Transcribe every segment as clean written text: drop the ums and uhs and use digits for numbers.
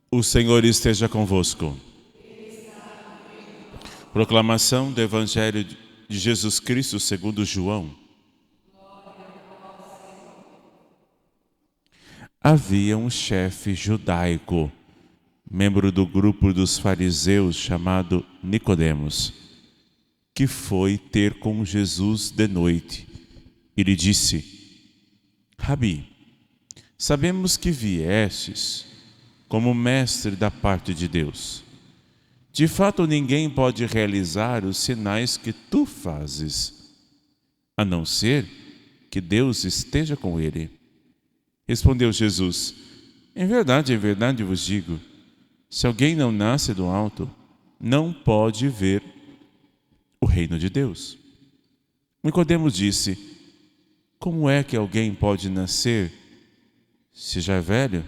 O Senhor esteja convosco. Proclamação do Evangelho de Jesus Cristo segundo João. Havia um chefe judaico, membro do grupo dos fariseus, chamado Nicodemos, que foi ter com Jesus de noite e lhe disse: Rabi, sabemos que viestes como mestre da parte de Deus. De fato, ninguém pode realizar os sinais que tu fazes, a não ser que Deus esteja com ele. Respondeu Jesus: em verdade vos digo, se alguém não nasce do alto, não pode ver o reino de Deus. Nicodemos disse: como é que alguém pode nascer se já é velho?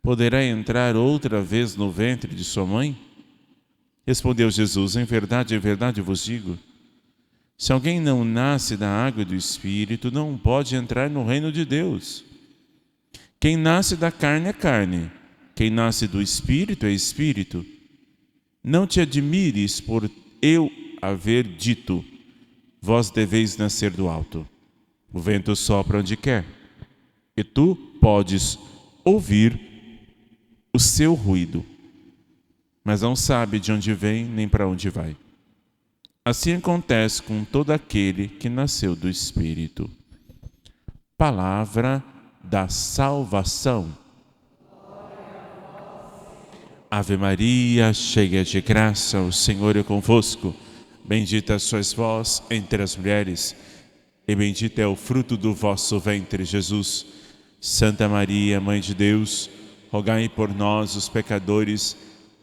Poderá entrar outra vez no ventre de sua mãe? Respondeu Jesus: em verdade vos digo, se alguém não nasce da água e do Espírito, não pode entrar no reino de Deus. Quem nasce da carne é carne, quem nasce do Espírito é Espírito. Não te admires por eu haver dito, vós deveis nascer do alto. O vento sopra onde quer, e tu podes ouvir o seu ruído, mas não sabe de onde vem nem para onde vai. Assim acontece com todo aquele que nasceu do Espírito. Palavra da salvação. Ave Maria, cheia de graça, o Senhor é convosco. Bendita sois vós entre as mulheres, e bendito é o fruto do vosso ventre, Jesus. Santa Maria, Mãe de Deus, rogai por nós, os pecadores,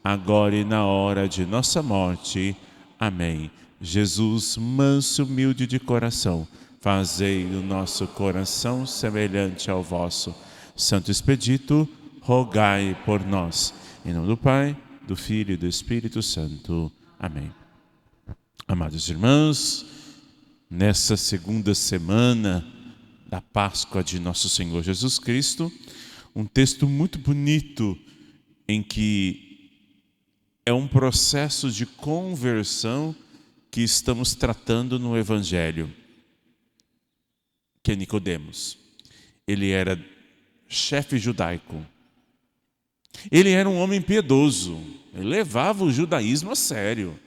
agora e na hora de nossa morte. Amém. Jesus, manso, humilde de coração, fazei o nosso coração semelhante ao vosso. Santo Expedito, rogai por nós. Em nome do Pai, do Filho e do Espírito Santo. Amém. Amados irmãos, nessa segunda semana da Páscoa de nosso Senhor Jesus Cristo, um texto muito bonito em que é um processo de conversão que estamos tratando no Evangelho, que é Nicodemos. Ele era chefe judaico. Ele era um homem piedoso. Ele levava o judaísmo a sério.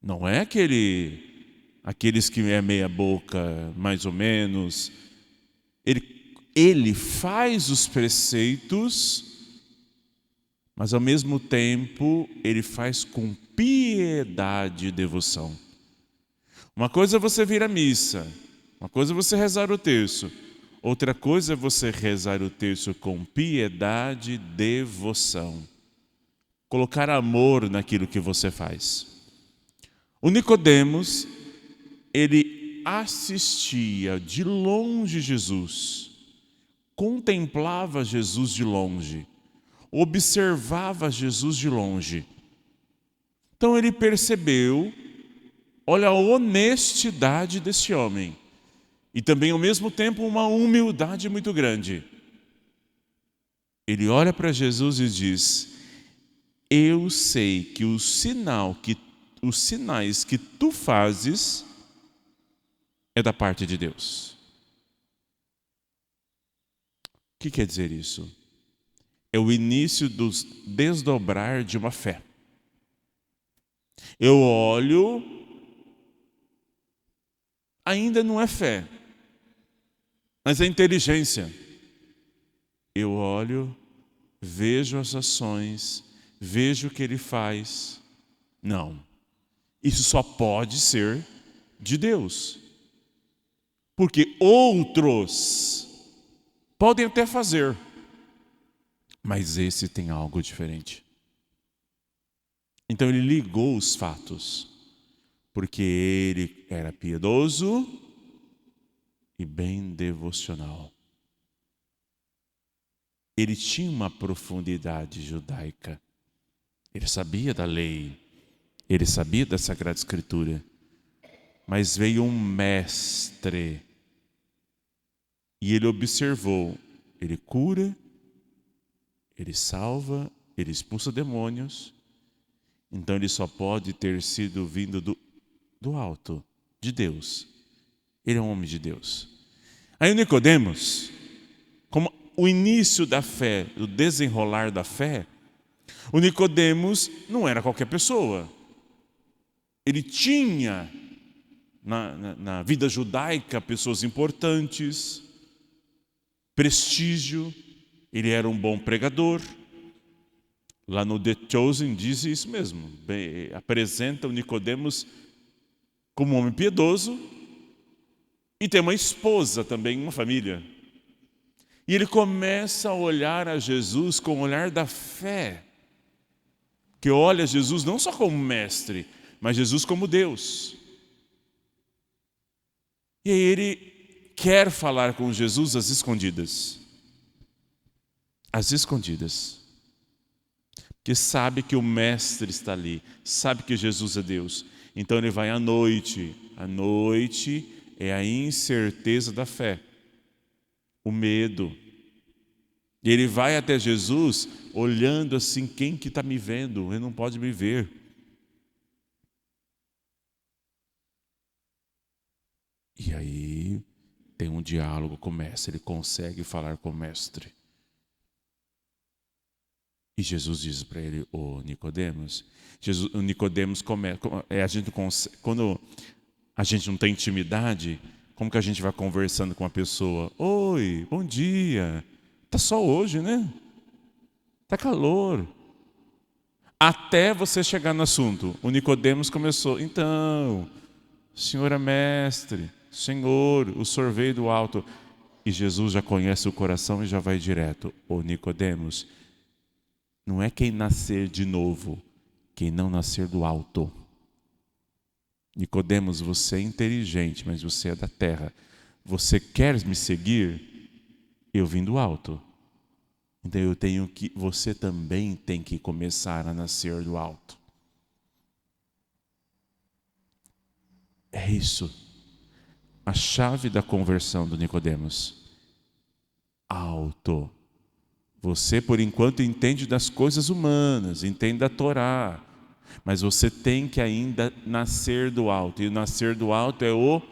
Não é aqueles que é meia boca, mais ou menos. Ele faz os preceitos, mas ao mesmo tempo ele faz com piedade e devoção. Uma coisa é você vir à missa, uma coisa é você rezar o terço, outra coisa é você rezar o terço com piedade e devoção. Colocar amor naquilo que você faz. O Nicodemos, ele assistia de longe Jesus, contemplava Jesus de longe, observava Jesus de longe. Então ele percebeu, olha a honestidade desse homem, e também ao mesmo tempo uma humildade muito grande. Ele olha para Jesus e diz: eu sei que os sinais que tu fazes é da parte de Deus. O que quer dizer isso? É o início do desdobrar de uma fé. Eu olho, ainda não é fé, mas é inteligência. Eu olho, vejo as ações, vejo o que ele faz. Não, isso só pode ser de Deus. Porque outros podem até fazer, mas esse tem algo diferente. Então ele ligou os fatos, porque ele era piedoso e bem devocional. Ele tinha uma profundidade judaica. Ele sabia da lei, ele sabia da Sagrada Escritura. Mas veio um mestre e ele observou, ele cura, Ele salva, ele expulsa demônios. Então ele só pode ter sido vindo do alto, de Deus. Ele é um homem de Deus. Aí o Nicodemos, como o início da fé, o desenrolar da fé, o Nicodemos não era qualquer pessoa. Ele tinha na vida judaica pessoas importantes, prestígio, ele era um bom pregador. Lá no The Chosen diz isso mesmo, apresenta o Nicodemos como um homem piedoso e tem uma esposa também, uma família. E ele começa a olhar a Jesus com o olhar da fé, que olha Jesus não só como mestre, mas Jesus como Deus. E aí ele quer falar com Jesus às escondidas. Às escondidas. Porque sabe que o mestre está ali, sabe que Jesus é Deus. Então ele vai à noite. A noite é a incerteza da fé, o medo. E ele vai até Jesus olhando assim, quem que está me vendo? Ele não pode me ver. E aí tem um diálogo com o mestre, ele consegue falar com o mestre. E Jesus diz para ele, o Nicodemos, o Nicodemos começa, quando a gente não tem intimidade, como que a gente vai conversando com uma pessoa? Oi, bom dia. Tá só hoje, né? Tá calor. Até você chegar no assunto. O Nicodemos começou, então, senhor é mestre, Senhor, o senhor veio do alto. E Jesus já conhece o coração e já vai direto. Ô Nicodemos, não é quem nascer de novo, quem não nascer do alto. Nicodemos, você é inteligente, mas você é da terra. Você quer me seguir? Eu vim do alto. Então você também tem que começar a nascer do alto. É isso. A chave da conversão do Nicodemos. Alto. Você, por enquanto, entende das coisas humanas, entende da Torá, mas você tem que ainda nascer do alto. E o nascer do alto é o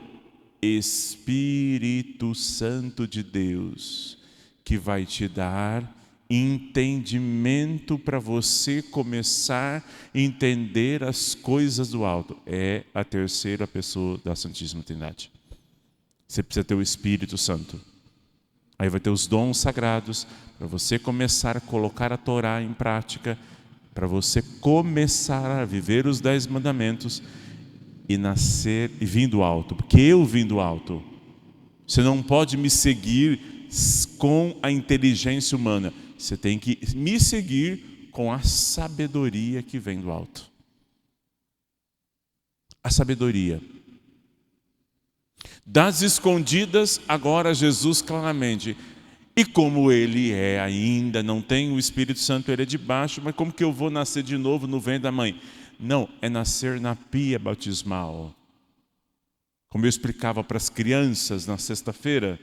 Espírito Santo de Deus, que vai te dar entendimento para você começar a entender as coisas do alto. É a terceira pessoa da Santíssima Trindade. Você precisa ter o Espírito Santo. Aí vai ter os dons sagrados para você começar a colocar a Torá em prática, para você começar a viver os 10 mandamentos e nascer e vir do alto. Porque eu vim do alto. Você não pode me seguir com a inteligência humana. Você tem que me seguir com a sabedoria que vem do alto. A sabedoria. Das escondidas, agora Jesus claramente. E como ele ainda não tem o Espírito Santo, ele é de baixo, mas como que eu vou nascer de novo no ventre da mãe? Não, é nascer na pia batismal. Como eu explicava para as crianças na sexta-feira,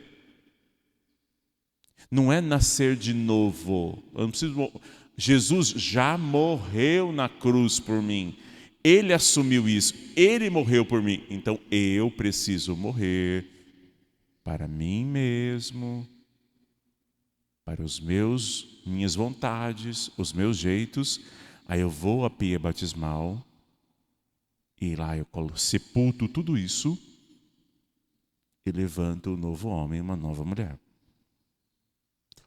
não é nascer de novo. Eu não preciso. Jesus já morreu na cruz por mim. Ele assumiu isso, ele morreu por mim. Então eu preciso morrer para mim mesmo, para os minhas vontades, os meus jeitos. Aí eu vou à pia batismal e lá eu sepulto tudo isso e levanto um novo homem e uma nova mulher.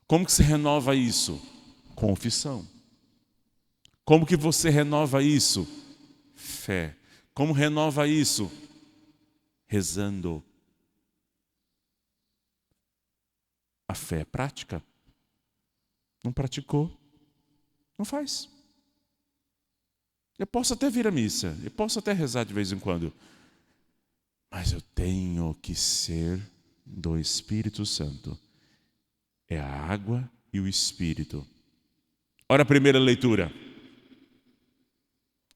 Como que se renova isso? Confissão. Como que você renova isso? Fé. Como renova isso? Rezando. A fé é prática. Não praticou, não faz. Eu posso até vir à missa, eu posso até rezar de vez em quando, mas eu tenho que ser do Espírito Santo. É a água e o Espírito. Ora, a primeira leitura.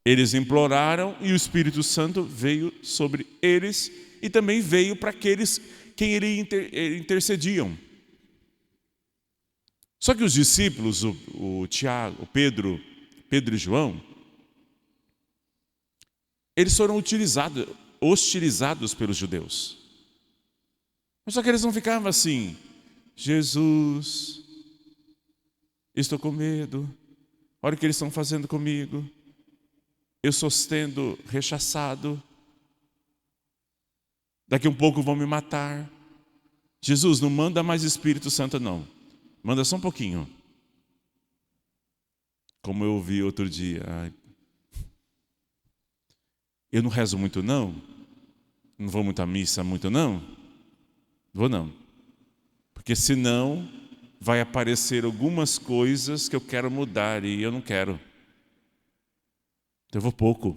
Eles imploraram e o Espírito Santo veio sobre eles e também veio para aqueles quem eles intercediam. Só que os discípulos, o Tiago, o Pedro e João, eles foram hostilizados pelos judeus. Só que eles não ficavam assim: Jesus, estou com medo, olha o que eles estão fazendo comigo, eu estou sendo rechaçado, daqui a um pouco vão me matar. Jesus, não manda mais Espírito Santo não, manda só um pouquinho. Como eu ouvi outro dia, eu não rezo muito não vou muito à missa muito não, vou não, porque senão vai aparecer algumas coisas que eu quero mudar e eu não quero. Então eu vou pouco,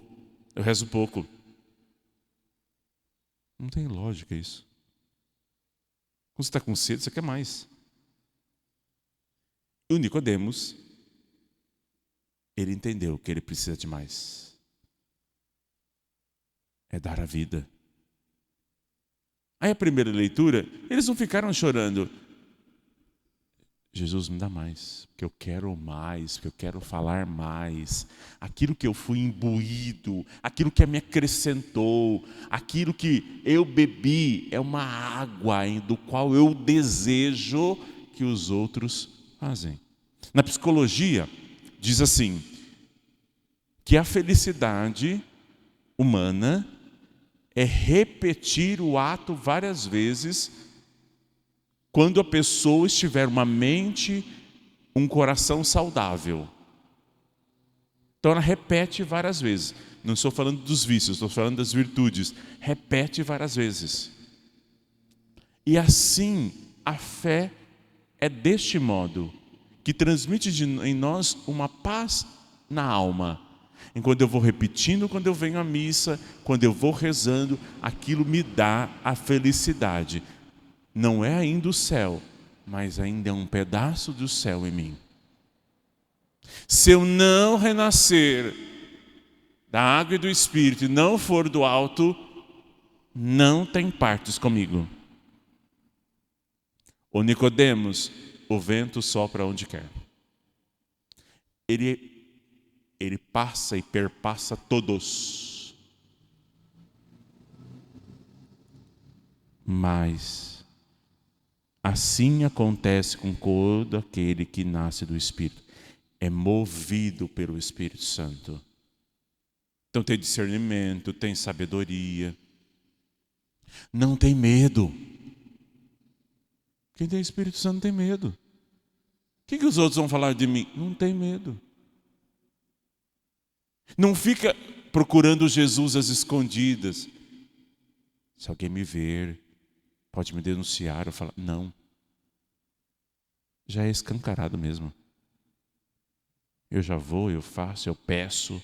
eu rezo pouco. Não tem lógica isso. Quando você está com sede, você quer mais. E o Nicodemos, ele entendeu que ele precisa de mais. É dar a vida. Aí a primeira leitura, eles não ficaram chorando. Jesus, me dá mais, porque eu quero mais, porque eu quero falar mais. Aquilo que eu fui imbuído, aquilo que me acrescentou, aquilo que eu bebi é uma água do qual eu desejo que os outros fazem. Na psicologia, diz assim, que a felicidade humana é repetir o ato várias vezes quando a pessoa estiver uma mente, um coração saudável. Então ela repete várias vezes. Não estou falando dos vícios, estou falando das virtudes. Repete várias vezes. E assim, a fé é deste modo, que transmite em nós uma paz na alma. Enquanto eu vou repetindo, quando eu venho à missa, quando eu vou rezando, aquilo me dá a felicidade. Não é ainda o céu, mas ainda é um pedaço do céu em mim. Se eu não renascer da água e do Espírito e não for do alto, não tem partes comigo. O Nicodemos, o vento sopra onde quer. Ele passa e perpassa todos. Mas assim acontece com todo aquele que nasce do Espírito. É movido pelo Espírito Santo. Então tem discernimento, tem sabedoria. Não tem medo. Quem tem Espírito Santo não tem medo. O que os outros vão falar de mim? Não tem medo. Não fica procurando Jesus às escondidas. Se alguém me ver, pode me denunciar. Eu falo, não. Já é escancarado mesmo. Eu já vou, eu faço, eu peço.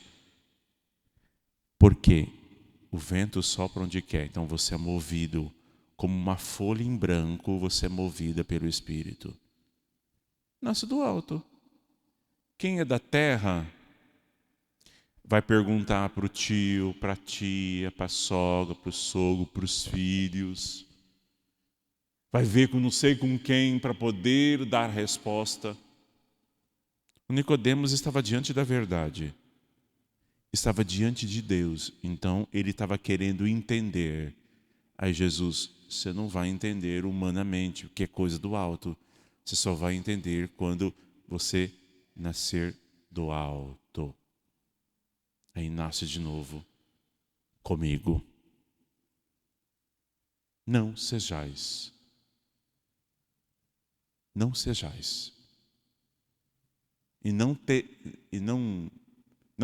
Porque o vento sopra onde quer. Então você é movido como uma folha em branco, você é movida pelo Espírito. Nasce do alto. Quem é da terra vai perguntar para o tio, para a tia, para a sogra, para o sogro, para os filhos. Vai ver com não sei com quem para poder dar resposta. O Nicodemos estava diante da verdade. Estava diante de Deus. Então ele estava querendo entender. Aí Jesus, você não vai entender humanamente o que é coisa do alto. Você só vai entender quando você nascer do alto. Aí nasce de novo comigo. Não sejais. Não sejais. E não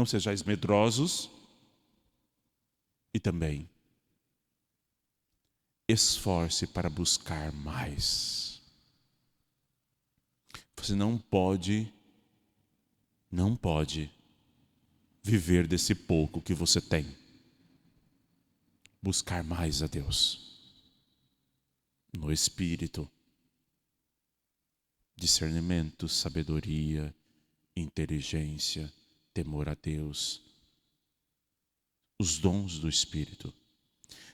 sejais medrosos. E também esforce para buscar mais. Você não pode viver desse pouco que você tem. Buscar mais a Deus. No Espírito. Discernimento, sabedoria, inteligência, temor a Deus. Os dons do Espírito.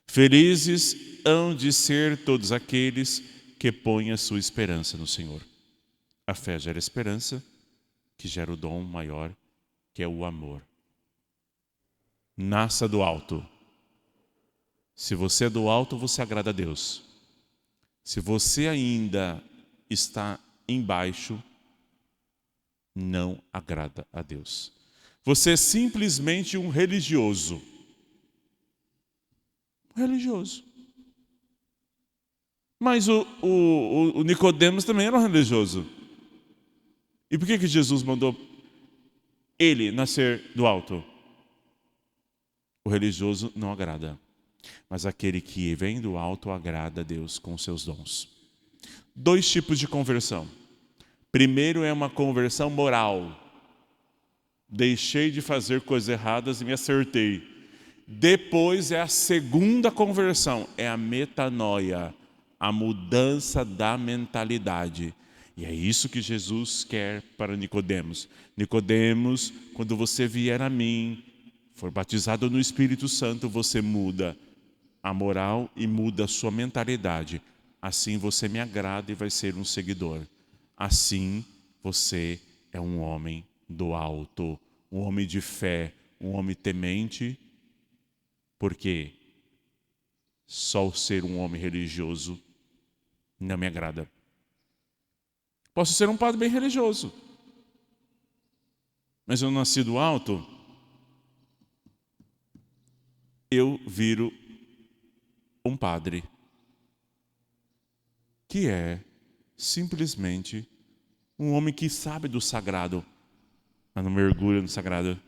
Felizes hão de ser todos aqueles que põem a sua esperança no Senhor. A fé gera esperança, que gera o dom maior, que é o amor. Nasça do alto. Se você é do alto, você agrada a Deus. Se você ainda está embaixo, não agrada a Deus. Você é simplesmente um religioso. Religioso. Mas o Nicodemos também era um religioso. E por que Jesus mandou ele nascer do alto? O religioso não agrada. Mas aquele que vem do alto agrada a Deus com seus dons. 2 tipos de conversão. Primeiro é uma conversão moral. Deixei de fazer coisas erradas e me acertei. Depois é a segunda conversão, é a metanoia, a mudança da mentalidade. E é isso que Jesus quer para Nicodemos. Nicodemos, quando você vier a mim, for batizado no Espírito Santo, você muda a moral e muda a sua mentalidade. Assim você me agrada e vai ser um seguidor. Assim você é um homem do alto, um homem de fé, um homem temente, porque só ser um homem religioso não me agrada. Posso ser um padre bem religioso, mas eu nasci do alto, eu viro um padre que é simplesmente um homem que sabe do sagrado, mas não mergulha no sagrado.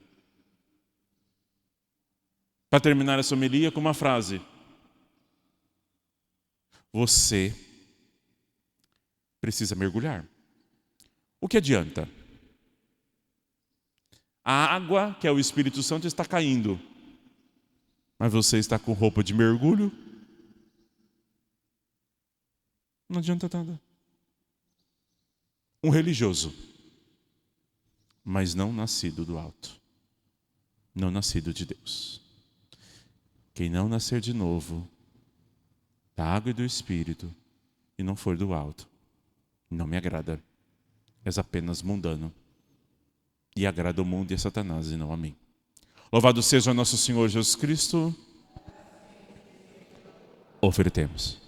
Para terminar essa homilia com uma frase: você precisa mergulhar. O que adianta? A água, que é o Espírito Santo, está caindo, mas você está com roupa de mergulho? Não adianta nada. Um religioso, mas não nascido do alto, não nascido de Deus. Quem não nascer de novo, da água e do Espírito, e não for do alto, não me agrada. És apenas mundano. E agrada o mundo e a Satanás, e não a mim. Louvado seja o nosso Senhor Jesus Cristo. Ofertemos.